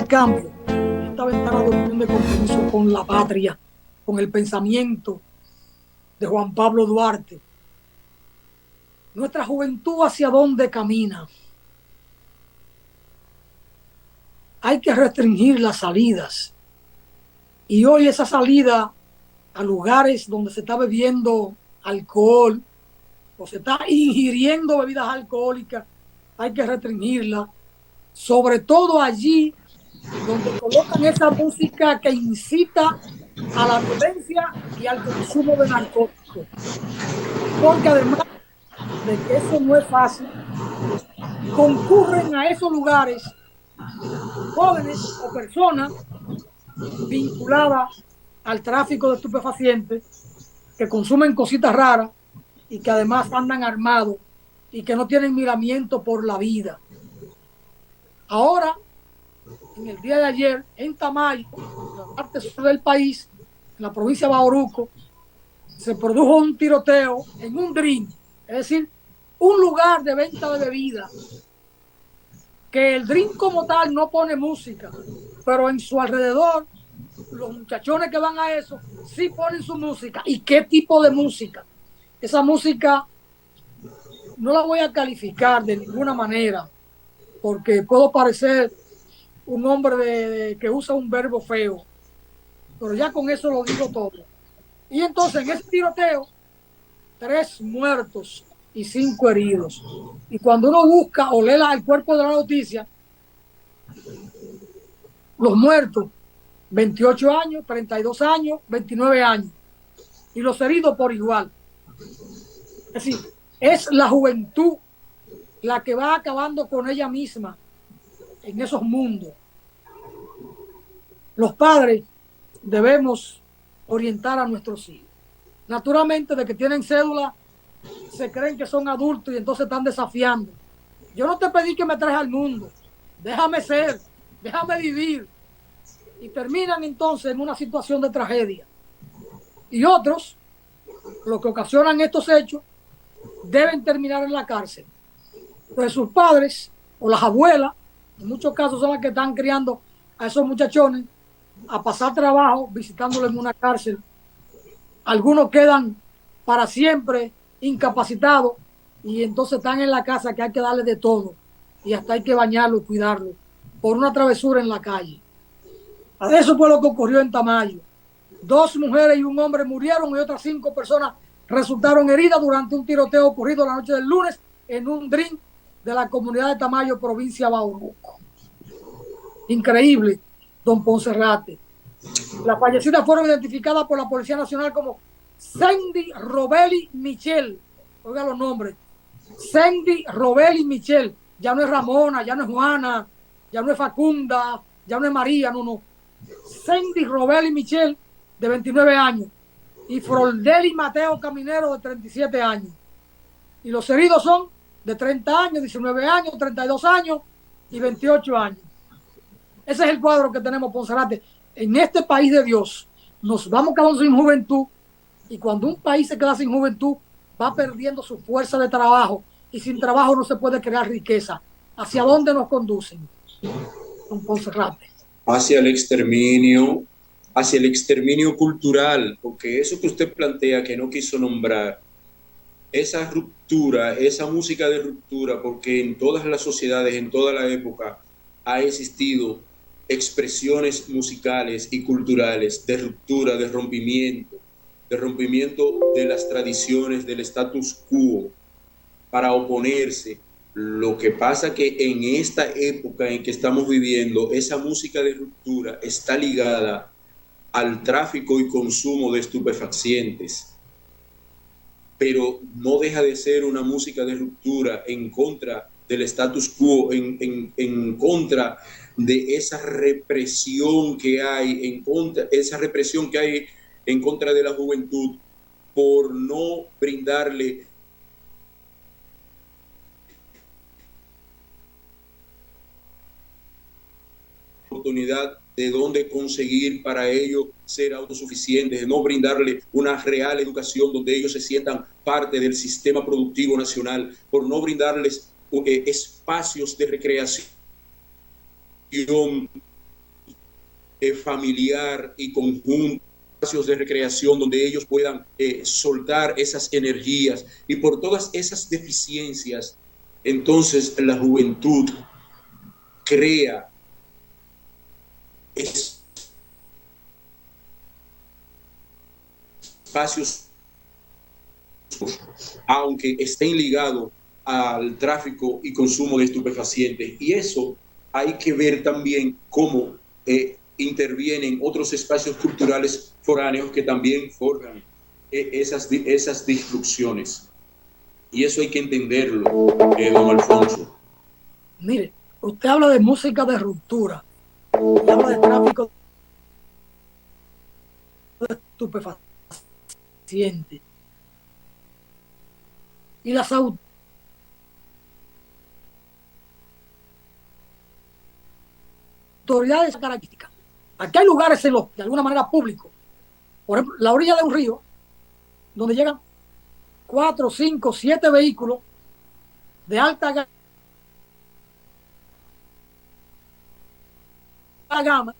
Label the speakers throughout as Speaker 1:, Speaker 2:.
Speaker 1: cambio, esta ventana de opinión de compromiso con la patria, con el pensamiento de Juan Pablo Duarte. Nuestra juventud, ¿hacia dónde camina? Hay que restringir las salidas. Y hoy esa salida a lugares donde se está bebiendo alcohol o se está ingiriendo bebidas alcohólicas, hay que restringirla, sobre todo allí donde colocan esa música que incita a la violencia y al consumo de narcóticos. Porque además de que eso no es fácil, concurren a esos lugares jóvenes o personas vinculadas al tráfico de estupefacientes que consumen cositas raras y que además andan armados y que no tienen miramiento por la vida. Ahora, en el día de ayer, en Tamayo, en la parte sur del país, en la provincia de Bauruco, se produjo un tiroteo en un drink, es decir, un lugar de venta de bebida, que el drink como tal no pone música, pero en su alrededor, los muchachones que van a eso, sí ponen su música. ¿Y qué tipo de música? Esa música no la voy a calificar de ninguna manera, porque puedo parecer un hombre que usa un verbo feo, pero ya con eso lo digo todo. Y entonces en ese tiroteo, 3 muertos y 5 heridos. Y cuando uno busca o lee el cuerpo de la noticia, los muertos, 28 años, 32 años, 29 años. Y los heridos por igual. Es decir, es la juventud la que va acabando con ella misma en esos mundos. Los padres debemos orientar a nuestros hijos. Naturalmente, de que tienen cédula, se creen que son adultos y entonces están desafiando. Yo no te pedí que me traes al mundo. Déjame ser, déjame vivir. Y terminan entonces en una situación de tragedia. Y otros, los que ocasionan estos hechos, deben terminar en la cárcel. Pues sus padres o las abuelas, en muchos casos son las que están criando a esos muchachones a pasar trabajo visitándolos en una cárcel. Algunos quedan para siempre incapacitados y entonces están en la casa que hay que darle de todo y hasta hay que bañarlo y cuidarlo por una travesura en la calle. Eso fue lo que ocurrió en Tamayo. 2 mujeres y un hombre murieron y otras 5 personas resultaron heridas durante un tiroteo ocurrido la noche del lunes en un drink de la comunidad de Tamayo, provincia de Bauruco. Increíble, don Ponserrate. Las fallecidas fueron identificadas por la Policía Nacional como Sandy Robeli Michel. Oiga los nombres. Sandy Robeli Michel. Ya no es Ramona, ya no es Juana, ya no es Facunda, ya no es María, no. Sandy Robeli Michel, de 29 años. Y Froldeli Mateo Caminero, de 37 años. Y los heridos son de 30 años, 19 años, 32 años y 28 años. Ese es el cuadro que tenemos, Ponserrate. En este país de Dios nos vamos quedando sin juventud y cuando un país se queda sin juventud va perdiendo su fuerza de trabajo y sin trabajo no se puede crear riqueza. ¿Hacia dónde nos conducen, don Ponserrate?
Speaker 2: Hacia el exterminio cultural, porque eso que usted plantea que no quiso nombrar, esa ruptura, esa música de ruptura, porque en todas las sociedades, en toda la época, ha existido expresiones musicales y culturales de ruptura, de rompimiento de las tradiciones, del status quo, para oponerse. Lo que pasa que en esta época en que estamos viviendo, esa música de ruptura está ligada al tráfico y consumo de estupefacientes, pero no deja de ser una música de ruptura en contra del status quo, en contra de esa represión que hay, en contra de la juventud por no brindarle oportunidad de dónde conseguir para ellos ser autosuficientes, de no brindarle una real educación donde ellos se sientan parte del sistema productivo nacional, por no brindarles espacios de recreación familiar y conjunto, espacios de recreación donde ellos puedan soltar esas energías, y por todas esas deficiencias, entonces la juventud crea espacios, aunque estén ligados al tráfico y consumo de estupefacientes. Y eso hay que ver también cómo intervienen otros espacios culturales foráneos que también forjan esas disrupciones. Y eso hay que entenderlo, don Alfonso.
Speaker 1: Mire, usted habla de música de ruptura y habla de tráfico de estupefacientes. Y las autoridades características. Aquí hay lugares en los, de alguna manera, públicos. Por ejemplo, la orilla de un río, donde llegan 4, 5, 7 vehículos de alta gama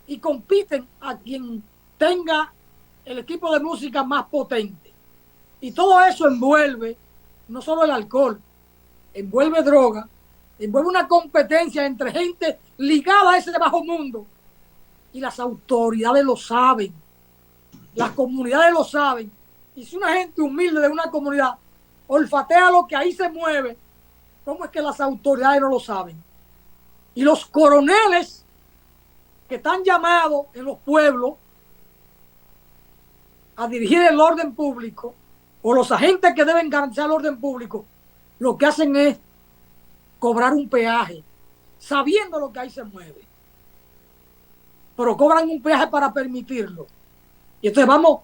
Speaker 1: y compiten a quien tenga el equipo de música más potente. Y todo eso envuelve no solo el alcohol, envuelve droga, envuelve una competencia entre gente ligada a ese bajo mundo. Y las autoridades lo saben, las comunidades lo saben. Y si una gente humilde de una comunidad olfatea lo que ahí se mueve, ¿cómo es que las autoridades no lo saben? Y los coroneles que están llamados en los pueblos a dirigir el orden público, o los agentes que deben garantizar el orden público, lo que hacen es cobrar un peaje, sabiendo lo que ahí se mueve. Pero cobran un peaje para permitirlo. Y entonces vamos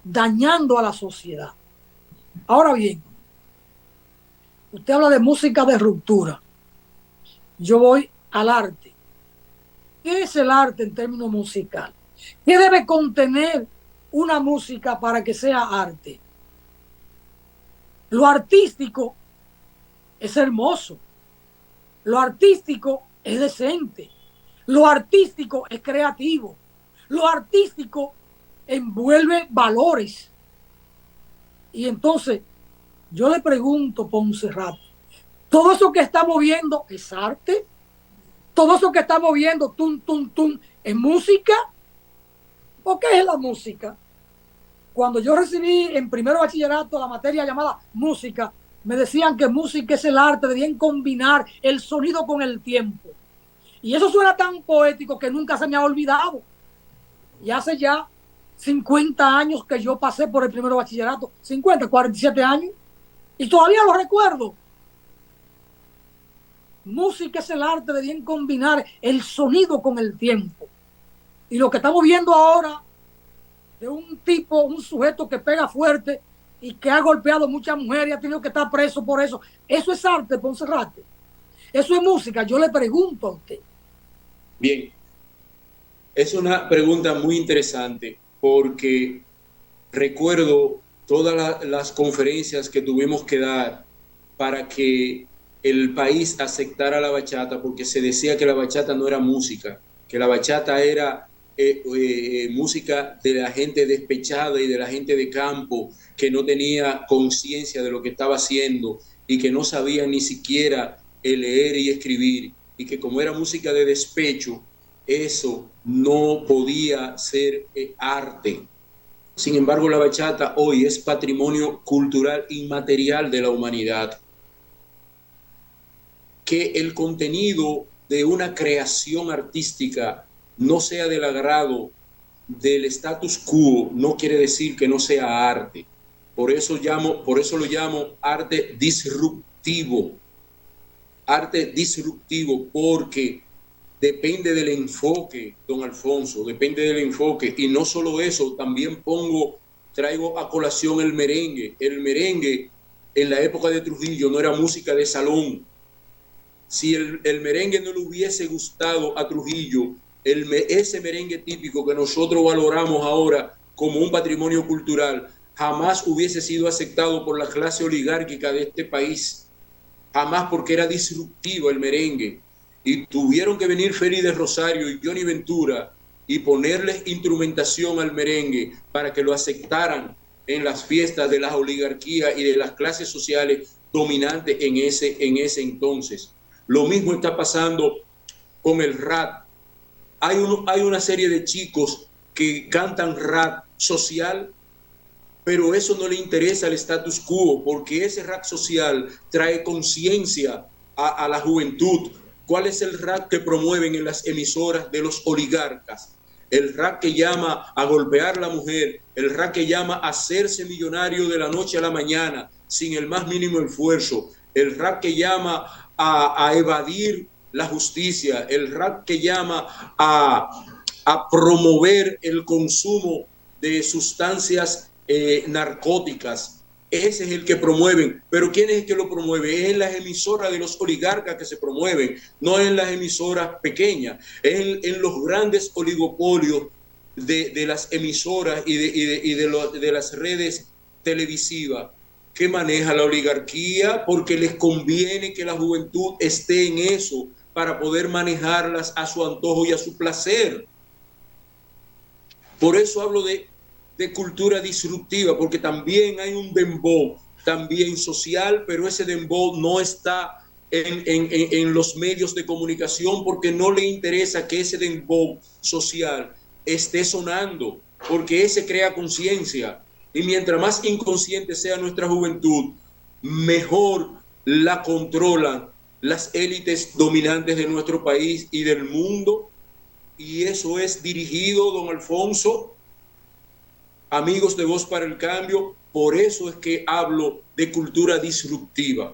Speaker 1: dañando a la sociedad. Ahora bien, usted habla de música de ruptura. Yo voy al arte. ¿Qué es el arte en términos musicales? ¿Qué debe contener una música para que sea arte? Lo artístico es hermoso. Lo artístico es decente. Lo artístico es creativo. Lo artístico envuelve valores. Y entonces, yo le pregunto, Ponserrat, ¿todo eso que estamos viendo es arte? ¿Todo eso que estamos viendo, tum, tum, tum, es música? ¿O qué es la música? Cuando yo recibí en primero bachillerato la materia llamada música, me decían que música es el arte de bien combinar el sonido con el tiempo. Y eso suena tan poético que nunca se me ha olvidado. Y hace ya 50 años que yo pasé por el primero bachillerato, 50, 47 años, y todavía lo recuerdo. Música es el arte de bien combinar el sonido con el tiempo. Y lo que estamos viendo ahora de un tipo, un sujeto que pega fuerte y que ha golpeado a muchas mujeres y ha tenido que estar preso por eso, ¿eso es arte, Ponserrat? ¿Eso es música? Yo le pregunto a usted.
Speaker 2: Bien, es una pregunta muy interesante porque recuerdo todas las conferencias que tuvimos que dar para que el país aceptara la bachata, porque se decía que la bachata no era música, que la bachata era música de la gente despechada y de la gente de campo que no tenía conciencia de lo que estaba haciendo y que no sabía ni siquiera leer y escribir, y que como era música de despecho, eso no podía ser arte. Sin embargo, la bachata hoy es patrimonio cultural inmaterial de la humanidad. Que el contenido de una creación artística no sea del agrado del status quo no quiere decir que no sea arte. Por eso lo llamo arte disruptivo. Arte disruptivo porque depende del enfoque, don Alfonso, depende del enfoque. Y no solo eso, también traigo a colación el merengue. El merengue en la época de Trujillo no era música de salón. Si el merengue no le hubiese gustado a Trujillo, ese merengue típico que nosotros valoramos ahora como un patrimonio cultural, jamás hubiese sido aceptado por la clase oligárquica de este país. Jamás, porque era disruptivo el merengue. Y tuvieron que venir Félix de Rosario y Johnny Ventura y ponerles instrumentación al merengue para que lo aceptaran en las fiestas de las oligarquías y de las clases sociales dominantes en ese entonces. Lo mismo está pasando con el rap. Hay una serie de chicos que cantan rap social, pero eso no le interesa al status quo, porque ese rap social trae conciencia a la juventud. ¿Cuál es el rap que promueven en las emisoras de los oligarcas? El rap que llama a golpear a la mujer, el rap que llama a hacerse millonario de la noche a la mañana sin el más mínimo esfuerzo, el rap que llama a evadir la justicia, el rap que llama a promover el consumo de sustancias narcóticas. Ese es el que promueven. Pero ¿quién es el que lo promueve? Es en las emisoras de los oligarcas que se promueven, no en las emisoras pequeñas, es en los grandes oligopolios de las emisoras y de las redes televisivas que maneja la oligarquía, porque les conviene que la juventud esté en eso para poder manejarlas a su antojo y a su placer. Por eso hablo de cultura disruptiva, porque también hay un dembow, también social, pero ese dembow no está en los medios de comunicación porque no le interesa que ese dembow social esté sonando, porque ese crea conciencia. Y mientras más inconsciente sea nuestra juventud, mejor la controlan las élites dominantes de nuestro país y del mundo. Y eso es dirigido, don Alfonso, amigos de Voz para el Cambio, por eso es que hablo de cultura disruptiva.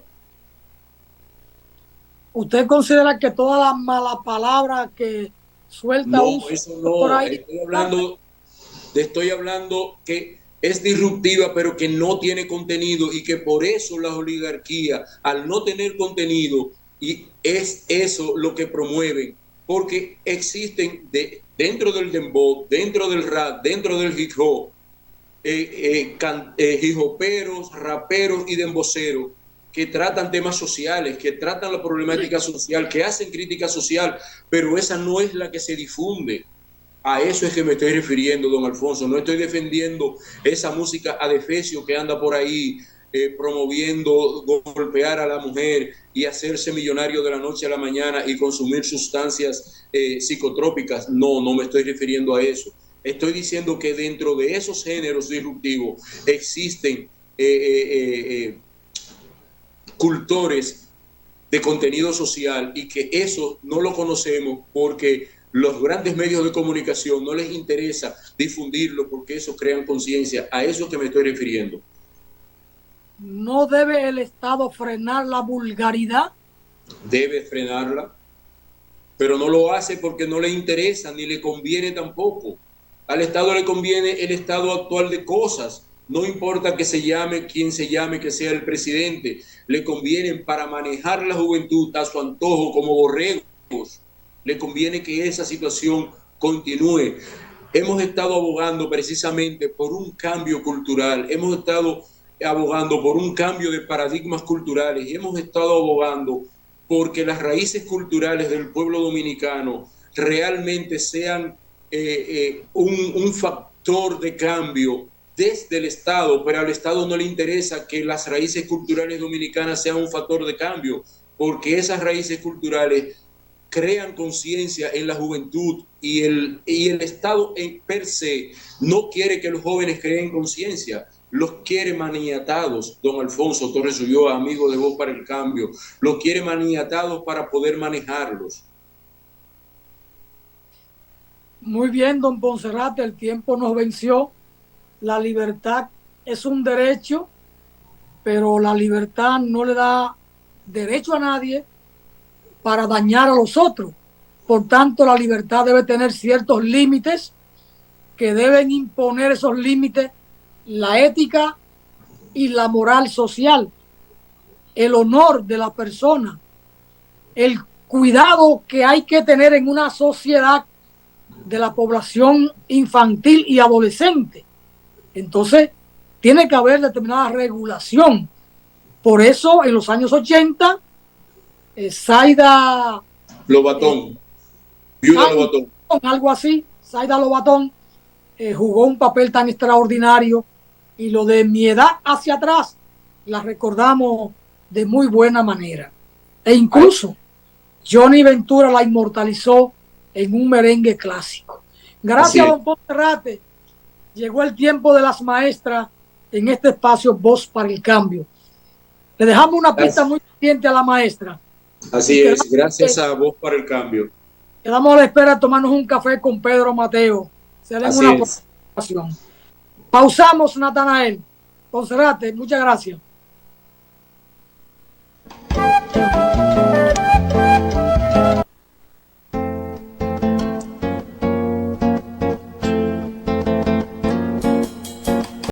Speaker 1: ¿Usted considera que todas las malas palabras que suelta
Speaker 2: no, eso no,
Speaker 1: por ahí?
Speaker 2: Estoy hablando que es disruptiva, pero que no tiene contenido y que por eso las oligarquías, al no tener contenido, y es eso lo que promueven, porque existen dentro del dembow, dentro del rap, dentro del hip hop, hijoperos, raperos y demboceros que tratan temas sociales, que tratan la problemática social, que hacen crítica social, pero esa no es la que se difunde. A eso es que me estoy refiriendo, don Alfonso. No estoy defendiendo esa música adefesio que anda por ahí promoviendo golpear a la mujer y hacerse millonario de la noche a la mañana y consumir sustancias psicotrópicas. No me estoy refiriendo a eso. Estoy diciendo que dentro de esos géneros disruptivos existen cultores de contenido social y que eso no lo conocemos porque los grandes medios de comunicación no les interesa difundirlo porque eso crean conciencia. A eso que me estoy refiriendo.
Speaker 1: ¿No debe el Estado frenar la vulgaridad?
Speaker 2: Debe frenarla, pero no lo hace porque no le interesa ni le conviene tampoco. Al Estado le conviene el estado actual de cosas. No importa que se llame quien se llame, que sea el presidente. Le conviene para manejar la juventud a su antojo como borregos. Le conviene que esa situación continúe. Hemos estado abogando precisamente por un cambio cultural. Hemos estado abogando por un cambio de paradigmas culturales y hemos estado abogando porque las raíces culturales del pueblo dominicano realmente sean un factor de cambio desde el Estado, pero al Estado no le interesa que las raíces culturales dominicanas sean un factor de cambio, porque esas raíces culturales crean conciencia en la juventud y el Estado en per se no quiere que los jóvenes creen conciencia, los quiere maniatados, don Alfonso Torres Ulloa, amigo de Voz para el Cambio, los quiere maniatados para poder manejarlos.
Speaker 1: Muy bien, don Ponserrate, el tiempo nos venció. La libertad es un derecho, pero la libertad no le da derecho a nadie para dañar a los otros. Por tanto, la libertad debe tener ciertos límites que deben imponer esos límites la ética y la moral social, el honor de la persona, el cuidado que hay que tener en una sociedad de la población infantil y adolescente. Entonces, tiene que haber determinada regulación. Por eso, en los años 80, Zaida
Speaker 2: Lobatón, Viuda Lobatón,
Speaker 1: algo así, Zaida Lobatón jugó un papel tan extraordinario, y lo de Mi edad hacia atrás la recordamos de muy buena manera. E incluso Johnny Ventura la inmortalizó en un merengue clásico. Gracias, don Ponferrate. Llegó el tiempo de las maestras en este espacio Voz para el Cambio. Le dejamos una pista muy pendiente a la maestra.
Speaker 2: Así es, gracias a Voz para el Cambio.
Speaker 1: Quedamos a la espera de tomarnos un café con Pedro Mateo. Se den una presentación. Pausamos, Natanael. Ponferrate, muchas gracias.